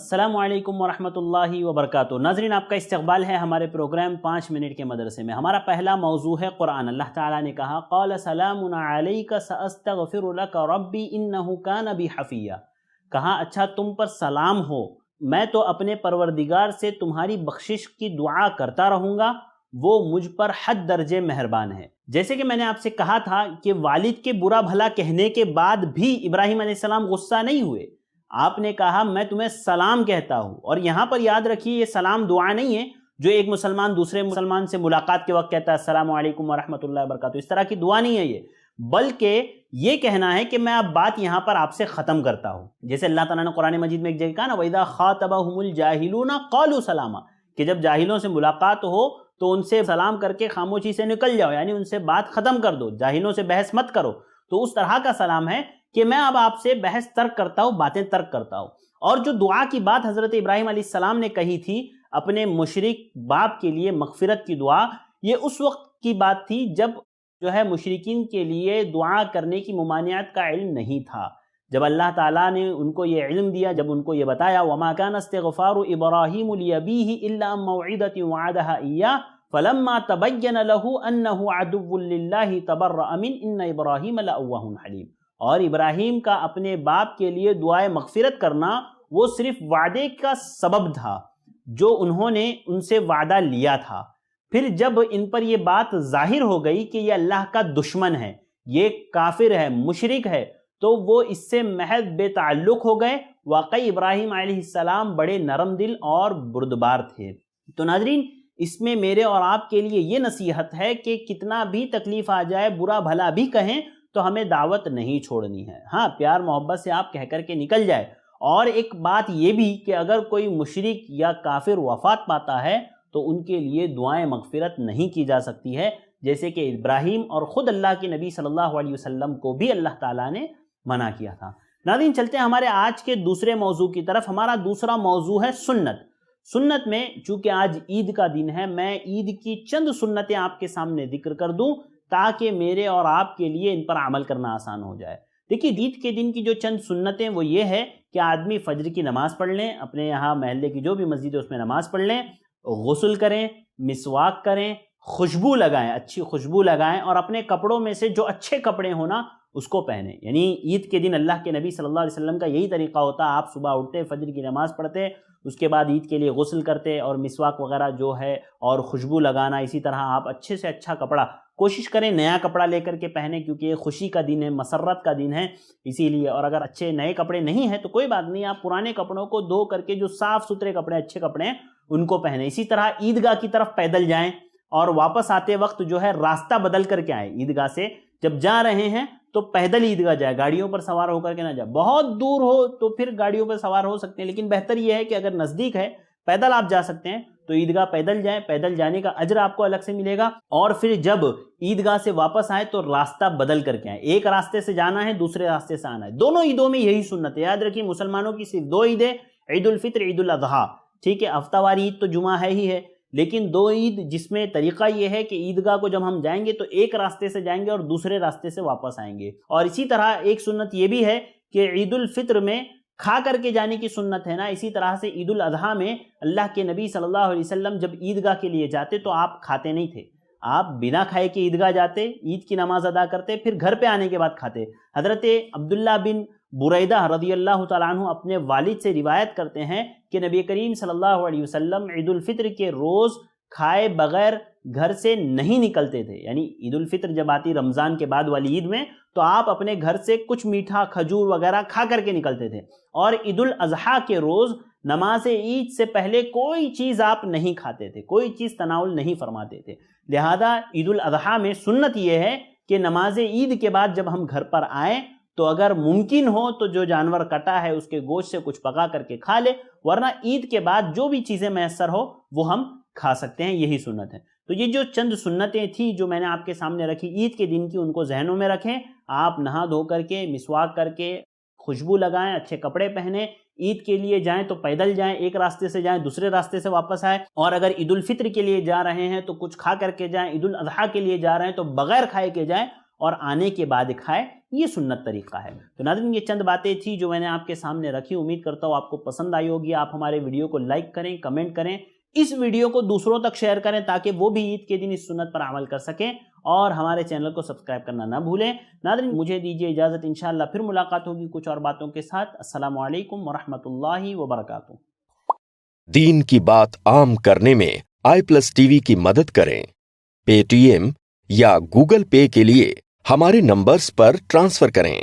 السلام علیکم ورحمۃ اللہ وبرکاتہ۔ ناظرین، آپ کا استقبال ہے ہمارے پروگرام 5 منٹ کے مدرسے میں۔ ہمارا پہلا موضوع ہے قرآن۔ اللہ تعالیٰ نے کہا قال سلام علیک ساستغفر لک ربی انہ کان بی حفیہ، کہا اچھا تم پر سلام ہو، میں تو اپنے پروردگار سے تمہاری بخشش کی دعا کرتا رہوں گا، وہ مجھ پر حد درجے مہربان ہے۔ جیسے کہ میں نے آپ سے کہا تھا کہ والد کے برا بھلا کہنے کے بعد بھی ابراہیم علیہ السلام غصہ نہیں ہوئے، آپ نے کہا میں تمہیں سلام کہتا ہوں۔ اور یہاں پر یاد رکھیے یہ سلام دعا نہیں ہے جو ایک مسلمان دوسرے مسلمان سے ملاقات کے وقت کہتا ہے السلام علیکم ورحمۃ اللہ وبرکاتہ، اس طرح کی دعا نہیں ہے یہ، بلکہ یہ کہنا ہے کہ میں اب بات یہاں پر آپ سے ختم کرتا ہوں۔ جیسے اللہ تعالیٰ نے قرآن مجید میں ایک جگہ کہا نا وَإِذَا خَاطَبَهُمُ الْجَاهِلُونَ قَالُوا سَلَامًا، کہ جب جاہلوں سے ملاقات ہو تو ان سے سلام کر کے خاموشی سے نکل جاؤ، یعنی ان سے بات ختم کر دو، جاہلوں سے بحث مت کرو۔ تو اس طرح کا سلام ہے کہ میں اب آپ سے بحث ترک کرتا ہوں، باتیں ترک کرتا ہوں۔ اور جو دعا کی بات حضرت ابراہیم علیہ السلام نے کہی تھی اپنے مشرک باپ کے لیے مغفرت کی دعا، یہ اس وقت کی بات تھی جب جو ہے مشرکین کے لیے دعا کرنے کی ممانعت کا علم نہیں تھا۔ جب اللہ تعالیٰ نے ان کو یہ علم دیا، جب ان کو یہ بتایا وَمَا كَانَ اسْتِغْفَارُ إِبْرَاهِيمُ لِأَبِيهِ إِلَّا أَن مَّوْعِدَةٍ وَعَدَهَا إِيَّاهُ فَلَمَّا تَبَيَّنَ لَهُ أَنَّهُ عَدُوٌّ لِلَّهِ تَبَرَّأَ مِنْهُ إِنَّ إِبْرَاهِيمَ لَأَوَّاهٌ حَلِيمٌ۔ اور ابراہیم کا اپنے باپ کے لیے دعائے مغفرت کرنا وہ صرف وعدے کا سبب تھا جو انہوں نے ان سے وعدہ لیا تھا۔ پھر جب ان پر یہ بات ظاہر ہو گئی کہ یہ اللہ کا دشمن ہے، یہ کافر ہے، مشرک ہے، تو وہ اس سے محض بے تعلق ہو گئے۔ واقعی ابراہیم علیہ السلام بڑے نرم دل اور بردبار تھے۔ تو ناظرین، اس میں میرے اور آپ کے لیے یہ نصیحت ہے کہ کتنا بھی تکلیف آ جائے، برا بھلا بھی کہیں تو ہمیں دعوت نہیں چھوڑنی ہے۔ ہاں، پیار محبت سے آپ کہہ کر کے نکل جائے۔ اور ایک بات یہ بھی کہ اگر کوئی مشرک یا کافر وفات پاتا ہے تو ان کے لیے دعائیں مغفرت نہیں کی جا سکتی ہے، جیسے کہ ابراہیم اور خود اللہ کے نبی صلی اللہ علیہ وسلم کو بھی اللہ تعالیٰ نے منع کیا تھا۔ ناظرین، چلتے ہیں ہمارے آج کے دوسرے موضوع کی طرف۔ ہمارا دوسرا موضوع ہے سنت۔ سنت میں چونکہ آج عید کا دن ہے، میں عید کی چند سنتیں آپ کے سامنے ذکر کر دوں تاکہ میرے اور آپ کے لیے ان پر عمل کرنا آسان ہو جائے۔ دیکھیے، عید کے دن کی جو چند سنتیں وہ یہ ہے کہ آدمی فجر کی نماز پڑھ لیں، اپنے یہاں محلے کی جو بھی مسجد ہے اس میں نماز پڑھ لیں، غسل کریں، مسواک کریں، خوشبو لگائیں، اچھی خوشبو لگائیں، اور اپنے کپڑوں میں سے جو اچھے کپڑے ہوں نا اس کو پہنیں۔ یعنی عید کے دن اللہ کے نبی صلی اللہ علیہ وسلم کا یہی طریقہ ہوتا، آپ صبح اٹھتے، فجر کی نماز پڑھتے، اس کے بعد عید کے لیے غسل کرتے اور مسواک وغیرہ جو ہے اور خوشبو لگانا، اسی طرح آپ اچھے سے اچھا کپڑا کوشش کریں نیا کپڑا لے کر کے پہنیں، کیونکہ یہ خوشی کا دن ہے، مسرت کا دن ہے اسی لیے۔ اور اگر اچھے نئے کپڑے نہیں ہیں تو کوئی بات نہیں، آپ پرانے کپڑوں کو دھو کر کے جو صاف ستھرے کپڑے اچھے کپڑے ہیں ان کو پہنیں۔ اسی طرح عیدگاہ کی طرف پیدل جائیں اور واپس آتے وقت جو ہے راستہ بدل کر کے آئیں۔ عیدگاہ سے جب جا رہے ہیں تو پیدل عیدگاہ جائے، گاڑیوں پر سوار ہو کر کے نہ جائے۔ بہت دور ہو تو پھر گاڑیوں پر سوار ہو سکتے ہیں، لیکن بہتر یہ ہے کہ اگر نزدیک ہے پیدل آپ جا سکتے ہیں تو عیدگاہ پیدل جائیں، پیدل جانے کا اجر آپ کو الگ سے ملے گا۔ اور پھر جب عیدگاہ سے واپس آئیں تو راستہ بدل کر کے آئیں، ایک راستے سے جانا ہے، دوسرے راستے سے آنا ہے۔ دونوں عیدوں میں یہی سنت ہے۔ یاد رکھیے، مسلمانوں کی صرف 2 عیدیں، عید الفطر، عید الاضحیٰ، ٹھیک ہے، ہفتہ وار عید تو جمعہ ہے ہی ہے، لیکن 2 عید جس میں طریقہ یہ ہے کہ عیدگاہ کو جب ہم جائیں گے تو ایک راستے سے جائیں گے اور دوسرے راستے سے واپس آئیں گے۔ اور اسی طرح ایک سنت یہ بھی ہے کہ عید الفطر میں کھا کر کے جانے کی سنت ہے نا، اسی طرح سے عید الاضحیٰ میں اللہ کے نبی صلی اللہ علیہ وسلم جب عیدگاہ کے لیے جاتے تو آپ کھاتے نہیں تھے، آپ بنا کھائے کے عیدگاہ جاتے، عید کی نماز ادا کرتے، پھر گھر پہ آنے کے بعد کھاتے۔ حضرت عبداللہ بن بریدہ رضی اللہ تعالیٰ عنہ اپنے والد سے روایت کرتے ہیں کہ نبی کریم صلی اللہ علیہ وسلم عید الفطر کے روز کھائے بغیر گھر سے نہیں نکلتے تھے۔ یعنی عید الفطر جب آتی رمضان کے بعد والی عید میں تو آپ اپنے گھر سے کچھ میٹھا، کھجور وغیرہ کھا کر کے نکلتے تھے، اور عید الاضحیٰ کے روز نماز عید سے پہلے کوئی چیز آپ نہیں کھاتے تھے، کوئی چیز تناول نہیں فرماتے تھے۔ لہذا عید الاضحیٰ میں سنت یہ ہے کہ نماز عید کے بعد جب ہم گھر پر آئیں تو اگر ممکن ہو تو جو جانور کٹا ہے اس کے گوشت سے کچھ پکا کر کے کھا لے، ورنہ عید کے بعد جو بھی چیزیں میسر ہو وہ ہم کھا سکتے ہیں، یہی سنت ہے۔ تو یہ جو چند سنتیں تھیں جو میں نے آپ کے سامنے رکھی عید کے دن کی، ان کو ذہنوں میں رکھیں۔ آپ نہا دھو کر کے، مسواک کر کے، خوشبو لگائیں، اچھے کپڑے پہنیں، عید کے لیے جائیں تو پیدل جائیں، ایک راستے سے جائیں، دوسرے راستے سے واپس آئیں، اور اگر عید الفطر کے لیے جا رہے ہیں تو کچھ کھا کر کے جائیں، عید الاضحیٰ کے لیے جا رہے ہیں تو بغیر کھائے کے جائیں، اور آنے کے بعد کھائے، یہ سنت طریقہ ہے۔ تو ناظرین، یہ چند باتیں تھی جو میں نے آپ کے سامنے رکھی، امید کرتا ہوں آپ کو پسند آئی ہوگی۔ آپ ہمارے ویڈیو کو لائک کریں، کمنٹ کریں، اس ویڈیو کو دوسروں تک شیئر کریں تاکہ وہ بھی عید کے دن اس سنت پر عمل کر سکیں، اور ہمارے چینل کو سبسکرائب کرنا نہ بھولیں۔ ناظرین، مجھے دیجیے اجازت، انشاءاللہ پھر ملاقات ہوگی کچھ اور باتوں کے ساتھ۔ السلام علیکم ورحمۃ اللہ وبرکاتہ۔ دین کی بات عام کرنے میں i+TV کی مدد کریں۔ پے ٹی ایم یا گوگل پے کے لیے ہمارے نمبرز پر ٹرانسفر کریں۔